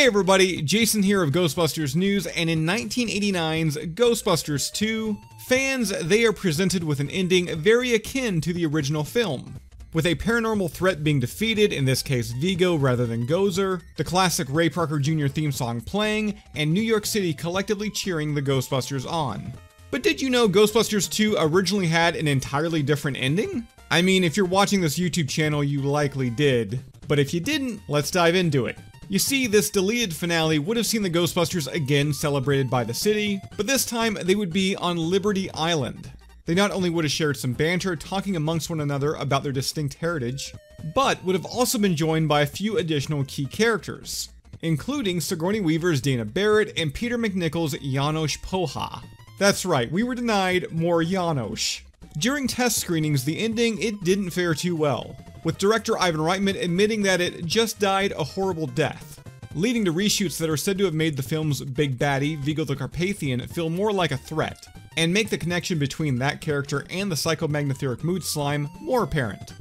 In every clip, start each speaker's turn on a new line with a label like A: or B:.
A: Hey everybody, Jason here of Ghostbusters News, and in 1989's Ghostbusters II, fans, they are presented with an ending very akin to the original film. With a paranormal threat being defeated, in this case Vigo rather than Gozer, the classic Ray Parker Jr. theme song playing, and New York City collectively cheering the Ghostbusters on. But did you know Ghostbusters 2 originally had an entirely different ending? I mean, if you're watching this YouTube channel, you likely did. But if you didn't, let's dive into it. You see, this deleted finale would have seen the Ghostbusters again celebrated by the city, but this time they would be on Liberty Island. They not only would have shared some banter talking amongst one another about their distinct heritage, but would have also been joined by a few additional key characters, including Sigourney Weaver's Dana Barrett and Peter McNichol's Janosz Poha. That's right, we were denied more Janosz. During test screenings, the ending, it didn't fare too well, with director Ivan Reitman admitting that it just died a horrible death, leading to reshoots that are said to have made the film's big baddie, Vigo the Carpathian, feel more like a threat, and make the connection between that character and the psychomagnetheric mood slime more apparent.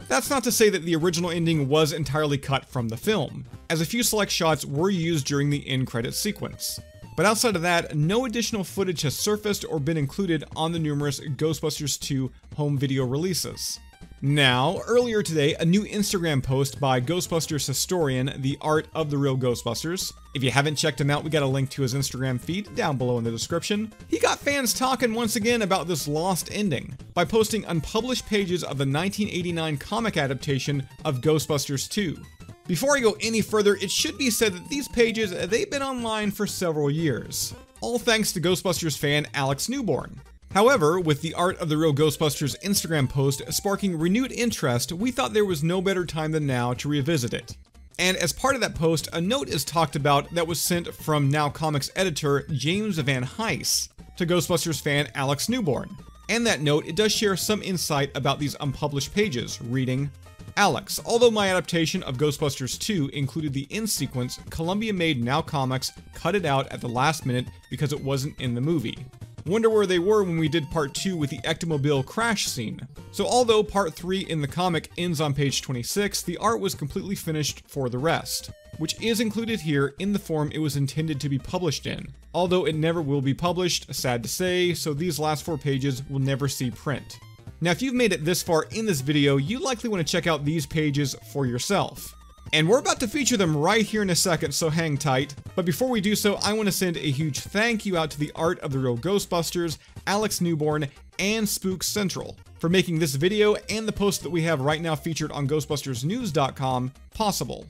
A: That's not to say that the original ending was entirely cut from the film, as a few select shots were used during the end credits sequence. But outside of that, no additional footage has surfaced or been included on the numerous Ghostbusters 2 home video releases. Now, earlier today, a new Instagram post by Ghostbusters historian, The Art of the Real Ghostbusters. If you haven't checked him out, we got a link to his Instagram feed down below in the description. He got fans talking once again about this lost ending by posting unpublished pages of the 1989 comic adaptation of Ghostbusters 2. Before I go any further, it should be said that these pages, they've been online for several years, all thanks to Ghostbusters fan Alex Newborn. However, with the Art of the Real Ghostbusters Instagram post sparking renewed interest, we thought there was no better time than now to revisit it. And as part of that post, a note is talked about that was sent from Now Comics editor James Van Heis to Ghostbusters fan Alex Newborn. And that note, it does share some insight about these unpublished pages, reading, Alex, although my adaptation of Ghostbusters 2 included the end sequence, Columbia made Now Comics cut it out at the last minute because it wasn't in the movie. Wonder where they were when we did part 2 with the Ectomobile crash scene. So although part 3 in the comic ends on page 26, the art was completely finished for the rest, which is included here in the form it was intended to be published in. Although it never will be published, sad to say, so these last 4 pages will never see print. Now if you've made it this far in this video, you likely want to check out these pages for yourself. And we're about to feature them right here in a second, so hang tight. But before we do so, I want to send a huge thank you out to the Art of the Real Ghostbusters, Alex Newborn, and Spook Central for making this video and the post that we have right now featured on GhostbustersNews.com possible.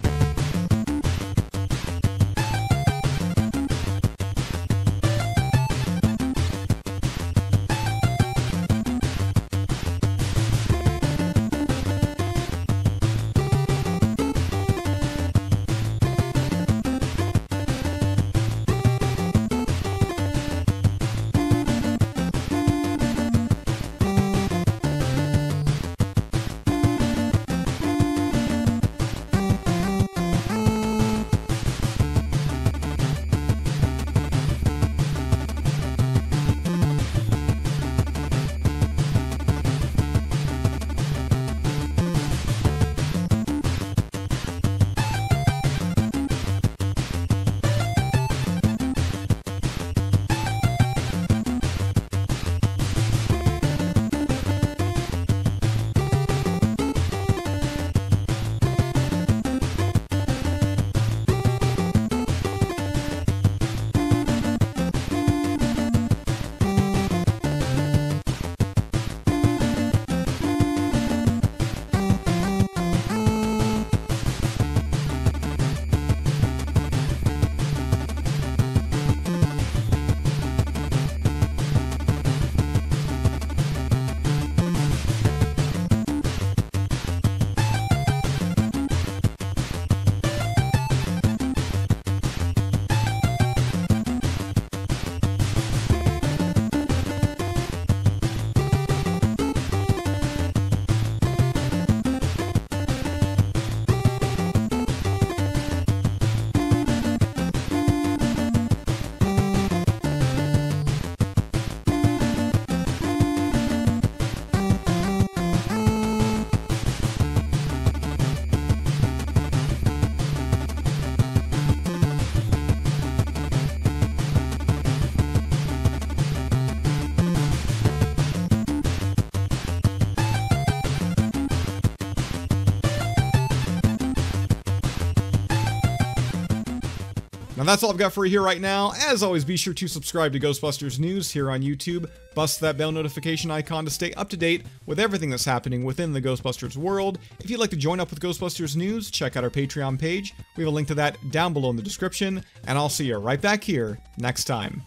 A: Now that's all I've got for you here right now. As always, be sure to subscribe to Ghostbusters News here on YouTube. Bust that bell notification icon to stay up to date with everything that's happening within the Ghostbusters world. If you'd like to join up with Ghostbusters News, check out our Patreon page. We have a link to that down below in the description, and I'll see you right back here next time.